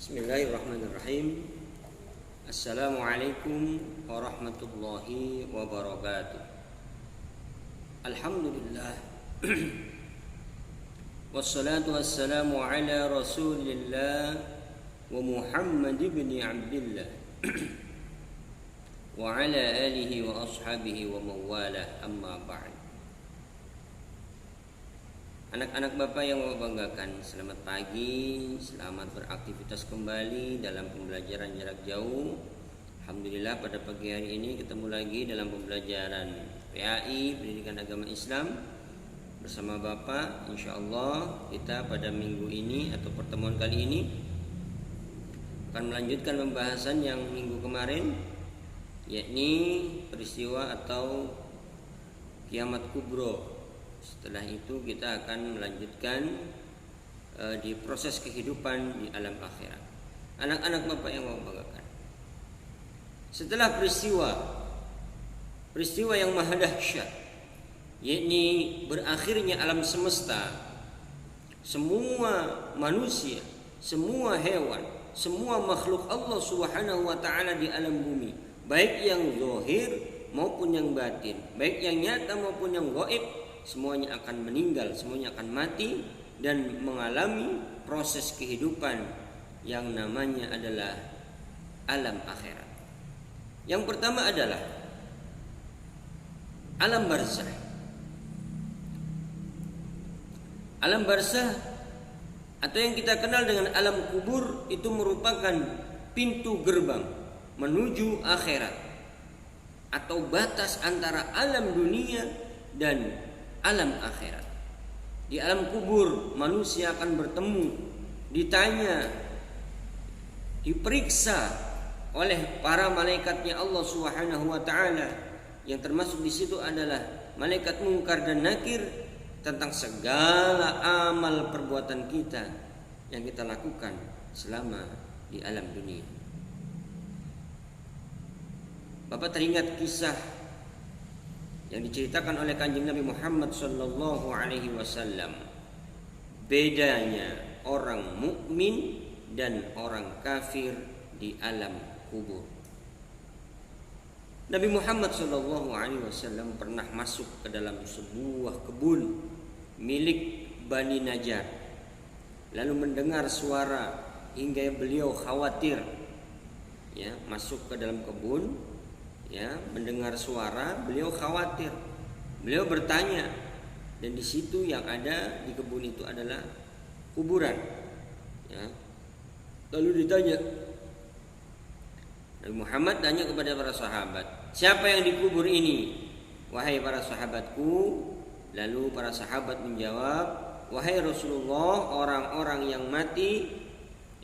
Bismillahirrahmanirrahim. Assalamualaikum warahmatullahi wabarakatuh. Alhamdulillah. Wassalatu wassalamu ala Rasulillah wa Muhammad ibn Abdullah wa ala alihi wa ashabihi wa mawalah, amma ba'd. Anak-anak Bapak yang mau banggakan, selamat pagi, selamat beraktivitas kembali dalam pembelajaran jarak jauh. Alhamdulillah pada pagi hari ini ketemu lagi dalam pembelajaran PAI, Pendidikan Agama Islam, bersama Bapak. InsyaAllah kita pada minggu ini atau pertemuan kali ini akan melanjutkan pembahasan yang minggu kemarin, yakni peristiwa atau kiamat kubro. Setelah itu kita akan melanjutkan di proses kehidupan di alam akhirat. Anak-anak Bapak yang mau banggakan, setelah peristiwa yang maha dahsyat, yakni berakhirnya alam semesta, semua manusia, semua hewan, semua makhluk Allah Subhanahu wa taala di alam bumi, baik yang zahir maupun yang batin, baik yang nyata maupun yang gaib, semuanya akan meninggal, semuanya akan mati dan mengalami proses kehidupan yang namanya adalah alam akhirat. Yang pertama adalah alam barzah. Alam barzah atau yang kita kenal dengan alam kubur itu merupakan pintu gerbang menuju akhirat atau batas antara alam dunia dan alam akhirat. Di alam kubur manusia akan bertemu, ditanya, diperiksa oleh para malaikatnya Allah Subhanahu wa taala, yang termasuk di situ adalah malaikat Munkar dan Nakir, tentang segala amal perbuatan kita yang kita lakukan selama di alam dunia. Bapak teringat kisah yang diceritakan oleh Kanjeng Nabi Muhammad sallallahu alaihi wasallam, bedanya orang mukmin dan orang kafir di alam kubur. Nabi Muhammad sallallahu alaihi wasallam pernah masuk ke dalam sebuah kebun milik Bani Najjar, lalu mendengar suara hingga beliau khawatir. Ya, masuk ke dalam kebun, ya, mendengar suara, beliau khawatir. Beliau bertanya, dan di situ yang ada di kebun itu adalah kuburan. Ya. Lalu ditanya, Nabi Muhammad tanya kepada para sahabat, siapa yang dikubur ini, wahai para sahabatku? Lalu para sahabat menjawab, wahai Rasulullah, orang-orang yang mati,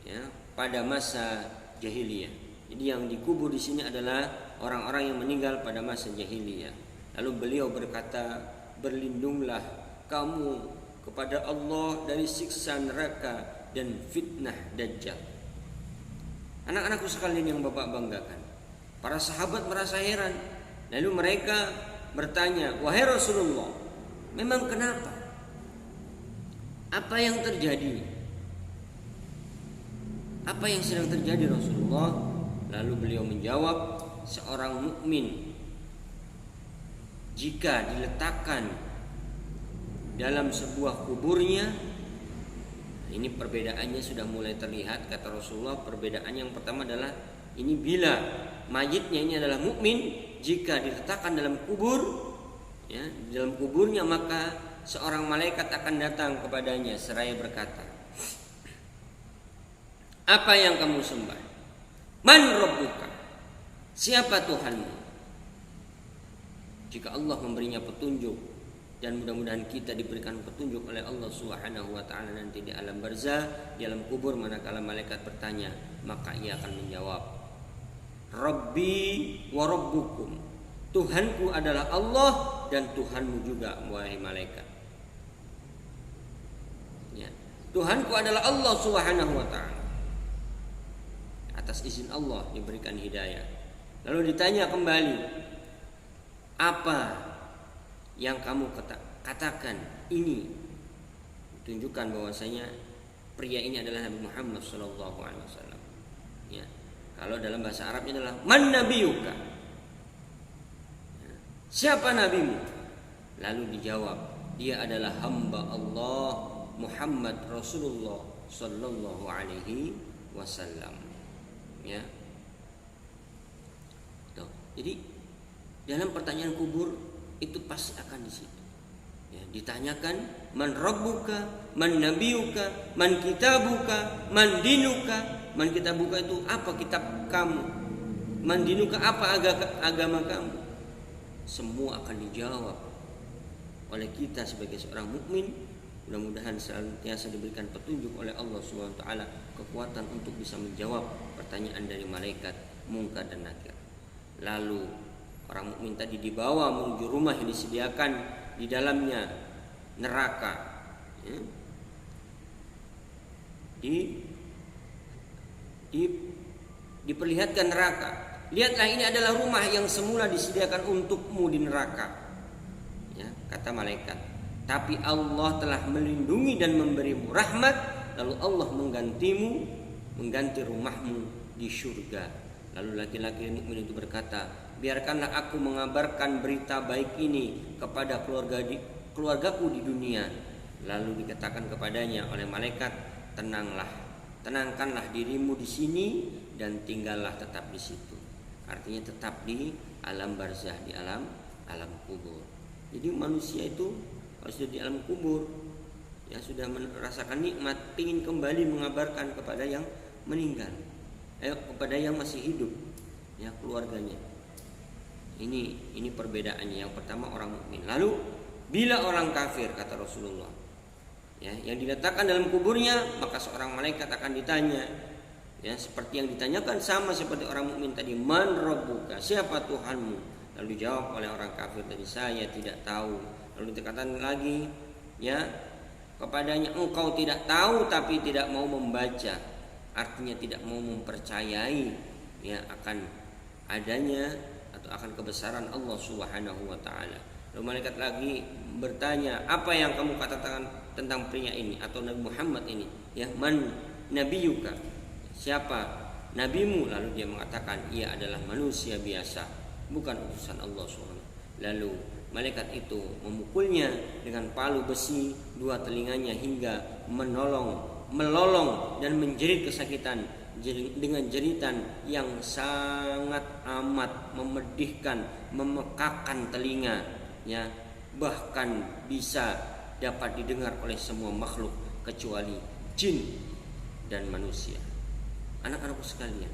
ya, pada masa jahiliyah. Jadi yang dikubur di sini adalah orang-orang yang meninggal pada masa jahiliyah. Lalu beliau berkata, berlindunglah kamu kepada Allah dari siksa neraka dan fitnah Dajjal. Anak-anakku sekalian yang Bapak banggakan, para sahabat merasa heran. Lalu mereka bertanya, wahai Rasulullah, memang kenapa? Apa yang terjadi? Apa yang sedang terjadi Rasulullah? Lalu beliau menjawab, seorang mukmin jika diletakkan dalam sebuah kuburnya, ini perbedaannya sudah mulai terlihat, kata Rasulullah. Perbedaan yang pertama adalah ini bila mayitnya ini adalah mukmin, jika diletakkan dalam kubur, ya, di dalam kuburnya, maka seorang malaikat akan datang kepadanya seraya berkata, apa yang kamu sembah? Man rabbuka? Siapa Tuhanmu? Jika Allah memberinya petunjuk, dan mudah-mudahan kita diberikan petunjuk oleh Allah Subhanahu wa taala nanti di alam barzah, di alam kubur, manakala malaikat bertanya, maka ia akan menjawab, Rabbi wa rabbukum. Tuhanku adalah Allah dan Tuhanmu juga, wahai malaikat. Ya. Tuhanku adalah Allah Subhanahu wa taala. Atas izin Allah diberikan hidayah. Lalu ditanya kembali, apa yang kamu katakan ini? Tunjukkan bahwasanya pria ini adalah Nabi Muhammad sallallahu alaihi wasallam. Ya. Kalau dalam bahasa Arabnya adalah man nabiyuka. Ya. Siapa nabimu? Lalu dijawab, dia adalah hamba Allah Muhammad Rasulullah sallallahu alaihi wasallam. Ya. Tuh. Jadi dalam pertanyaan kubur itu pasti akan di situ. Ya, ditanyakan man rabbuka, man nabiyuka, man kitabuka, man dinuka. Man kitabuka itu apa kitab kamu? Man dinuka apa agama kamu? Semua akan dijawab oleh kita sebagai seorang mukmin. Mudah-mudahan senantiasa diberikan petunjuk oleh Allah Subhanahu wa taala, kekuatan untuk bisa menjawab pertanyaan dari malaikat Munkar dan Nakir. Lalu orang mukmin tadi dibawa menuju rumah yang disediakan di dalamnya neraka. Ya. Diperlihatkan neraka. Lihatlah, ini adalah rumah yang semula disediakan untukmu di neraka. Ya, kata malaikat. Tapi Allah telah melindungi dan memberimu rahmat, lalu Allah mengganti rumahmu di surga. Lalu laki-laki mukmin itu berkata, biarkanlah aku mengabarkan berita baik ini kepada keluargaku di dunia. Lalu dikatakan kepadanya oleh malaikat, tenangkanlah dirimu di sini dan tinggallah tetap di situ. Artinya tetap di alam barzah, di alam kubur. Jadi manusia itu kalau sudah di alam kubur, ya sudah merasakan nikmat, ingin kembali mengabarkan kepada yang meninggal, kepada yang masih hidup, ya keluarganya. Ini perbedaannya. Yang pertama orang mukmin. Lalu bila orang kafir, kata Rasulullah, ya, yang diletakkan dalam kuburnya, maka seorang malaikat akan ditanya, ya seperti yang ditanyakan, sama seperti orang mukmin tadi, man rabbuka, siapa Tuhanmu? Lalu dijawab oleh orang kafir tadi, saya tidak tahu. Lalu dikatakan lagi, ya kepadanya, engkau tidak tahu tapi tidak mau membaca, artinya tidak mau mempercayai, ya akan adanya atau akan kebesaran Allah Subhanahu wa taala. Lalu malaikat lagi bertanya, apa yang kamu katakan tentang pria ini atau Nabi Muhammad ini? Ya, man nabiyuka, siapa nabimu? Lalu dia mengatakan, ia adalah manusia biasa, bukan utusan Allah SWT. Lalu malaikat itu memukulnya dengan palu besi dua telinganya hingga melolong dan menjerit kesakitan dengan jeritan yang sangat amat memedihkan, memekakan telinga, ya bahkan bisa dapat didengar oleh semua makhluk kecuali jin dan manusia. Anak-anakku sekalian,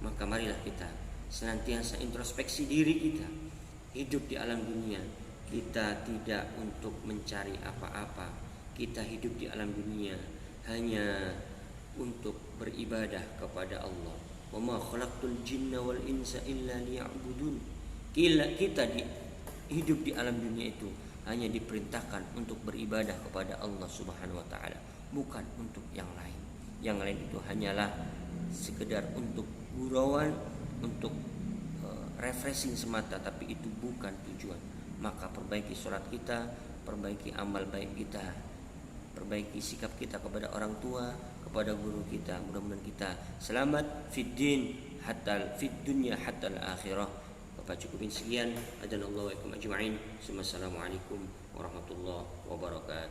maka marilah kita senantiasa introspeksi diri kita. Hidup di alam dunia, kita tidak untuk mencari apa-apa. Kita hidup di alam dunia hanya untuk beribadah kepada Allah. Wa ma khalaqtul jinna wal insa illa liya'budun. Kita hidup di alam dunia itu hanya diperintahkan untuk beribadah kepada Allah Subhanahu wa taala, bukan untuk yang lain. Yang lain itu hanyalah sekedar untuk gurauan, untuk refreshing semata, tapi itu bukan tujuan. Maka perbaiki sholat kita, perbaiki amal baik kita, perbaiki sikap kita kepada orang tua, kepada guru kita. Mudah-mudahan kita selamat fid din hatta fid dunya hatta al akhirah. Bapak cukupin sekian. Adanallahu wa ikum ajma'in. Assalamualaikum warahmatullahi wabarakatuh.